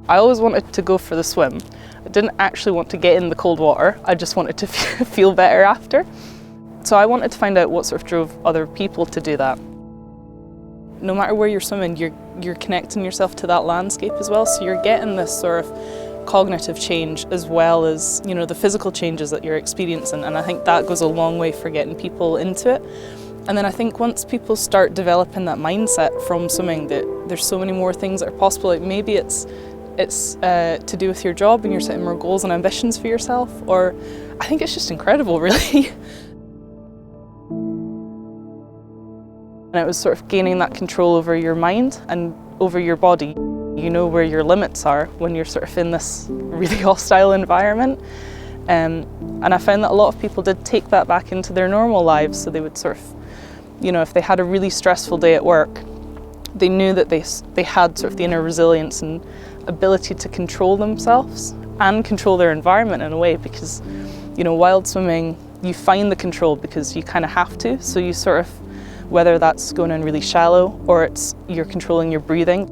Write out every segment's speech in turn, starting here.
I always wanted to go for the swim. I didn't actually want to get in the cold water, I just wanted to feel better after. So I wanted to find out what sort of drove other people to do that. No matter where you're swimming, you're connecting yourself to that landscape as well, so you're getting this sort of cognitive change as well as, you know, the physical changes that you're experiencing, and I think that goes a long way for getting people into it. And then I think once people start developing that mindset from swimming, that there's so many more things that are possible. Like maybe it's to do with your job and you're setting more goals and ambitions for yourself, or I think it's just incredible, really. And it was sort of gaining that control over your mind and over your body. You know where your limits are when you're sort of in this really hostile environment. And I found that a lot of people did take that back into their normal lives, so they would sort of, you know, if they had a really stressful day at work, they knew that they had sort of the inner resilience and ability to control themselves and control their environment in a way, because, you know, wild swimming, you find the control because you kind of have to, so you sort of, whether that's going in really shallow or you're controlling your breathing.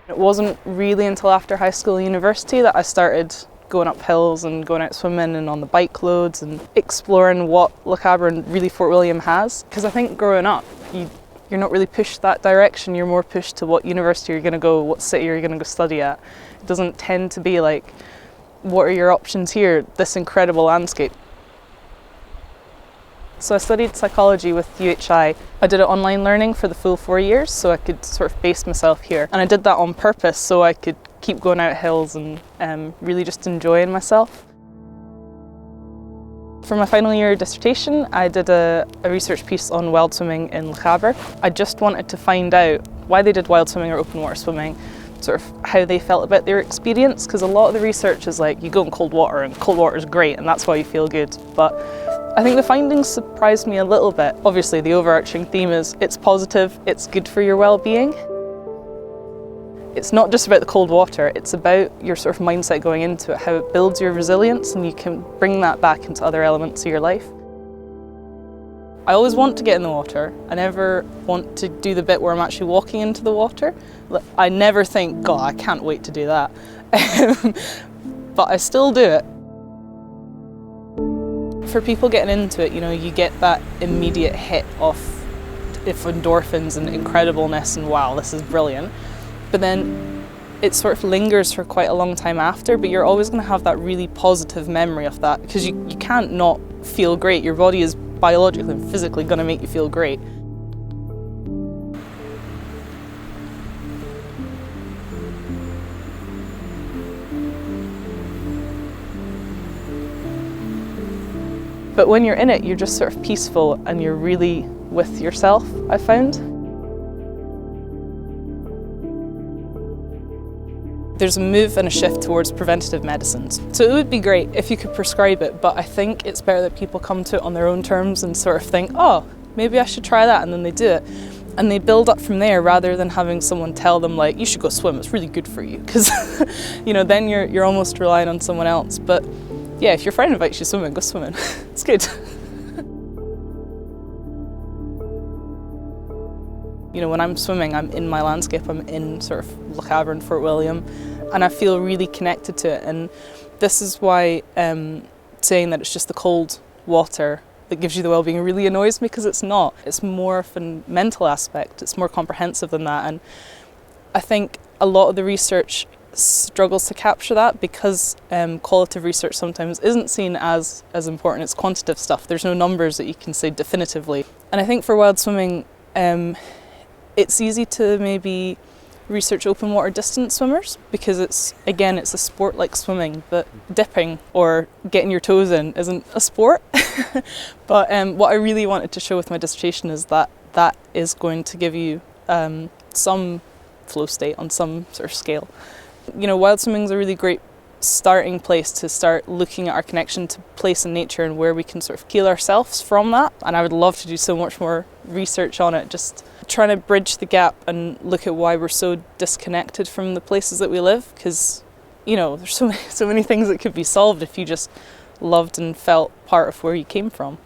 It wasn't really until after high school and university that I started going up hills and going out swimming and on the bike loads and exploring what Le Cabre and really Fort William has. Because I think growing up, you're not really pushed that direction, you're more pushed to what university you're going to go, what city you're going to go study at. It doesn't tend to be like, what are your options here, this incredible landscape. So I studied psychology with UHI. I did it online learning for the full 4 years, so I could sort of base myself here. And I did that on purpose so I could keep going out hills and really just enjoying myself. For my final year dissertation, I did a research piece on wild swimming in Le Cabre. I just wanted to find out why they did wild swimming or open water swimming, sort of how they felt about their experience, because a lot of the research is like, you go in cold water and cold water is great and that's why you feel good. But I think the findings surprised me a little bit. Obviously the overarching theme is it's positive, it's good for your well-being. It's not just about the cold water, it's about your sort of mindset going into it, how it builds your resilience and you can bring that back into other elements of your life. I always want to get in the water. I never want to do the bit where I'm actually walking into the water. I never think, God, I can't wait to do that. But I still do it. For people getting into it, you know, you get that immediate hit of endorphins and incredibleness and wow, this is brilliant. But then it sort of lingers for quite a long time after, but you're always going to have that really positive memory of that, because you can't not feel great. Your body is biologically and physically going to make you feel great. But when you're in it, you're just sort of peaceful and you're really with yourself, I found. There's a move and a shift towards preventative medicines. So it would be great if you could prescribe it, but I think it's better that people come to it on their own terms and sort of think, oh, maybe I should try that, and then they do it. And they build up from there rather than having someone tell them like, you should go swim, it's really good for you. Because, you know, then you're almost relying on someone else. But yeah, if your friend invites you swimming, go swimming. It's good. You know, when I'm swimming, I'm in my landscape, I'm in sort of Le Cabre and Fort William, and I feel really connected to it. And this is why saying that it's just the cold water that gives you the well-being really annoys me, because it's not. It's more of a mental aspect, it's more comprehensive than that. And I think a lot of the research struggles to capture that because qualitative research sometimes isn't seen as important. It's quantitative stuff. There's no numbers that you can say definitively. And I think for wild swimming, it's easy to maybe research open water distance swimmers because it's a sport like swimming, but dipping or getting your toes in isn't a sport. But what I really wanted to show with my dissertation is that that is going to give you some flow state on some sort of scale. You know, wild swimming is a really great starting place to start looking at our connection to place and nature and where we can sort of heal ourselves from that. And I would love to do so much more research on it, just trying to bridge the gap and look at why we're so disconnected from the places that we live, because, you know, there's so many things that could be solved if you just loved and felt part of where you came from.